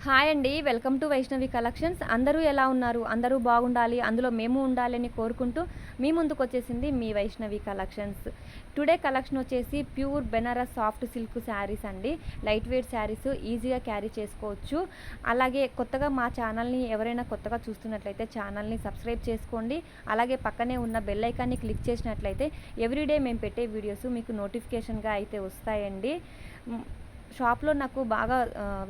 Hi అండి. Welcome to Vaishnavi collections. అందరూ ఎలా ఉన్నారు? అందరూ బాగుండాలి, అందులో మేము ఉండాలని కోరుకుంటూ మీ ముందుకొచ్చేసింది మీ వైష్ణవి కలెక్షన్స్. టుడే కలెక్షన్ వచ్చేసి pure Banaras soft silk saris అండి. లైట్ వెయిట్ శారీస్ ఈజీగా క్యారీ చేసుకోవచ్చు. అలాగే కొత్తగా మా ఛానల్ని ఎవరైనా కొత్తగా చూస్తున్నట్లయితే ఛానల్ని సబ్స్క్రైబ్ చేసుకోండి. అలాగే పక్కనే ఉన్న బెల్ ఐకాన్ని క్లిక్ చేసినట్లయితే ఎవ్రీడే మేము పెట్టే వీడియోస్ మీకు నోటిఫికేషన్గా అయితే వస్తాయండి. షాప్లో నాకు బాగా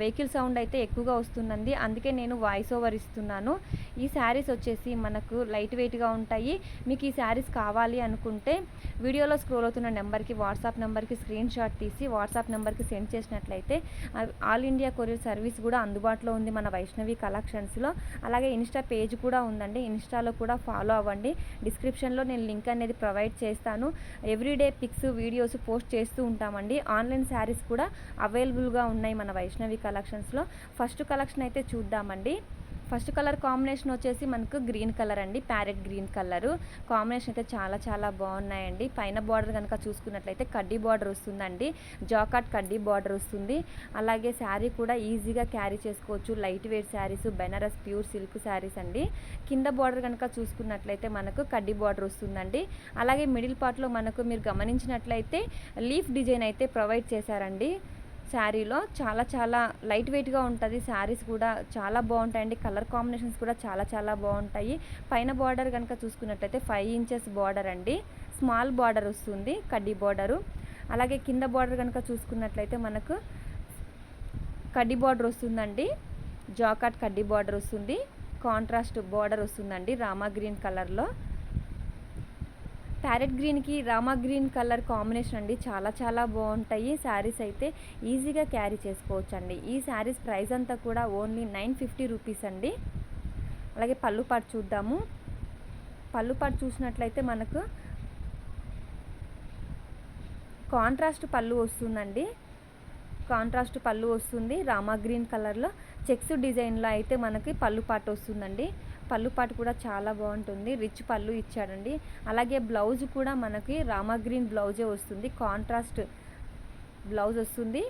వెహికల్ సౌండ్ అయితే ఎక్కువగా వస్తుందండి, అందుకే నేను వాయిస్ ఓవర్ ఇస్తున్నాను. ఈ శారీస్ వచ్చేసి మనకు లైట్ వెయిట్గా ఉంటాయి. మీకు ఈ శారీస్ కావాలి అనుకుంటే వీడియోలో స్క్రోల్ అవుతున్న నెంబర్కి వాట్సాప్ నెంబర్కి స్క్రీన్ షాట్ తీసి వాట్సాప్ నెంబర్కి సెండ్ చేసినట్లయితే ఆల్ ఇండియా కొరియర్ సర్వీస్ కూడా అందుబాటులో ఉంది మన వైష్ణవి కలెక్షన్స్లో. అలాగే ఇన్స్టా పేజ్ కూడా ఉందండి, ఇన్స్టాలో కూడా ఫాలో అవ్వండి. డిస్క్రిప్షన్లో నేను లింక్ అనేది ప్రొవైడ్ చేస్తాను. ఎవ్రీడే పిక్స్ వీడియోస్ పోస్ట్ చేస్తూ ఉంటామండి. ఆన్లైన్ శారీస్ కూడా అవైలబుల్గా ఉన్నాయి మన వైష్ణవి కలెక్షన్స్లో. ఫస్ట్ కలెక్షన్ అయితే చూద్దామండి. ఫస్ట్ కలర్ కాంబినేషన్ వచ్చేసి మనకు గ్రీన్ కలర్ అండి, ప్యారెట్ గ్రీన్ కలరు కాంబినేషన్ అయితే చాలా బాగున్నాయండి. పైన బార్డర్ కనుక చూసుకున్నట్లయితే కడ్డీ బార్డర్ వస్తుందండి, జాకాట్ కడ్డీ బార్డర్ వస్తుంది. అలాగే శారీ కూడా ఈజీగా క్యారీ చేసుకోవచ్చు. Light weight sarees, Banaras pure silk saris అండి. కింద బార్డర్ కనుక చూసుకున్నట్లయితే మనకు కడ్డీ బార్డర్ వస్తుందండి. అలాగే మిడిల్ పార్ట్లో మనకు మీరు గమనించినట్లయితే లీఫ్ డిజైన్ అయితే ప్రొవైడ్ చేశారండి. శారీలో చాలా లైట్ వెయిట్గా ఉంటుంది. శారీస్ కూడా చాలా బాగుంటాయండి. కలర్ కాంబినేషన్స్ కూడా చాలా బాగుంటాయి. పైన బార్డర్ కనుక చూసుకున్నట్లయితే 5 ఇంచెస్ బార్డర్ అండి, స్మాల్ బార్డర్ వస్తుంది, కడ్డీ బార్డరు. అలాగే కింద బార్డర్ కనుక చూసుకున్నట్లయితే మనకు కడ్డీ బార్డర్ వస్తుందండి, జాకాట్ కడ్డీ బార్డర్ వస్తుంది, కాంట్రాస్ట్ బార్డర్ వస్తుందండి రామా గ్రీన్ కలర్లో. ప్యారెట్ గ్రీన్కి రామా గ్రీన్ కలర్ కాంబినేషన్ అండి, చాలా బాగుంటాయి. శారీస్ అయితే ఈజీగా క్యారీ చేసుకోవచ్చు అండి. ఈ శారీస్ ప్రైస్ అంతా కూడా ఓన్లీ 950 రూపీస్ అండి. అలాగే పళ్ళు పాటు చూద్దాము. పళ్ళు పాటు చూసినట్లయితే మనకు కాంట్రాస్ట్ పళ్ళు వస్తుందండి, కాంట్రాస్ట్ పళ్ళు వస్తుంది. రామా గ్రీన్ కలర్లో చెక్స్ డిజైన్లో అయితే మనకి పళ్ళు పాటు వస్తుందండి. పళ్ళు పాటు కూడా చాలా బాగుంటుంది, రిచ్ పళ్ళు ఇచ్చాడండి. అలాగే బ్లౌజ్ కూడా మనకి రామా గ్రీన్ బ్లౌజే వస్తుంది, కాంట్రాస్ట్ బ్లౌజ్ వస్తుంది,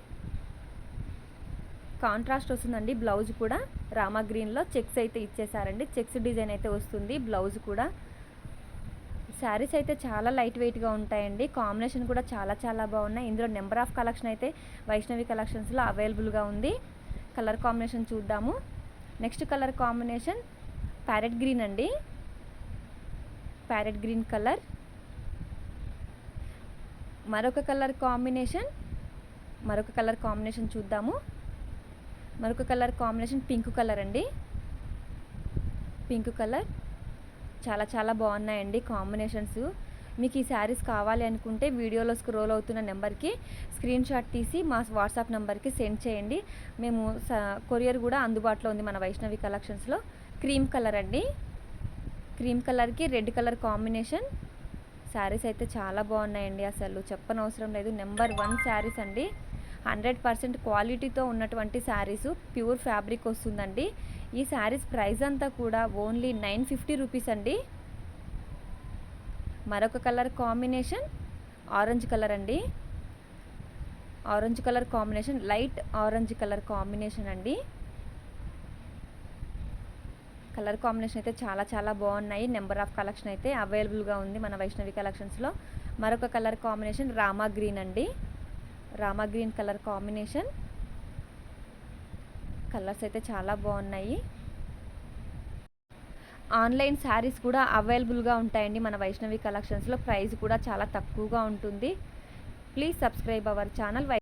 కాంట్రాస్ట్ వస్తుందండి. బ్లౌజ్ కూడా రామా గ్రీన్లో చెక్స్ అయితే ఇచ్చేసారండి, చెక్స్ డిజైన్ అయితే వస్తుంది బ్లౌజ్ కూడా. శారీస్ అయితే చాలా లైట్ వెయిట్గా ఉంటాయండి. కాంబినేషన్ కూడా చాలా బాగున్నాయి. ఇందులో నెంబర్ ఆఫ్ కలెక్షన్ అయితే వైష్ణవి కలెక్షన్స్లో అవైలబుల్గా ఉంది. కలర్ కాంబినేషన్ చూద్దాము. Next colour combination parrot green అండి, ప్యారెట్ గ్రీన్ కలర్. మరొక కలర్ కాంబినేషన్ చూద్దాము. మరొక కలర్ కాంబినేషన్ పింక్ కలర్ అండి, పింక్ కలర్. చాలా బాగున్నాయండి కాంబినేషన్స్. మీకు ఈ శారీస్ కావాలి అనుకుంటే వీడియోలో స్క్రోల్ అవుతున్న నెంబర్కి స్క్రీన్ షాట్ తీసి మా వాట్సాప్ నెంబర్కి సెండ్ చేయండి. మేము కొరియర్ కూడా అందుబాటులో ఉంది మన వైష్ణవి కలెక్షన్స్లో. క్రీమ్ కలర్ అండి, క్రీమ్ కలర్కి రెడ్ కలర్ కాంబినేషన్. శారీస్ అయితే చాలా బాగున్నాయండి, అసలు చెప్పనవసరం లేదు. నెంబర్ 1 శారీస్ అండి. 100% క్వాలిటీతో ఉన్నటువంటి శారీస్, ప్యూర్ ఫ్యాబ్రిక్ వస్తుందండి. ఈ శారీస్ ప్రైస్ అంతా కూడా ఓన్లీ 950 రూపీస్ అండి. మరొక కలర్ కాంబినేషన్ ఆరెంజ్ కలర్ అండి, orange colour combination, light orange colour combination అండి. కలర్ కాంబినేషన్ అయితే చాలా బాగున్నాయి. నెంబర్ ఆఫ్ కలెక్షన్ అయితే అవైలబుల్గా ఉంది మన వైష్ణవి కలెక్షన్స్లో. మరొక కలర్ కాంబినేషన్ రామా గ్రీన్ అండి, Rama green colour combination. Colours అయితే చాలా బాగున్నాయి. ఆన్లైన్ శారీస్ కూడా అవైలబుల్గా ఉంటాయండి మన వైష్ణవి కలెక్షన్స్లో. ప్రైస్ కూడా చాలా తక్కువగా ఉంటుంది. Please subscribe our channel.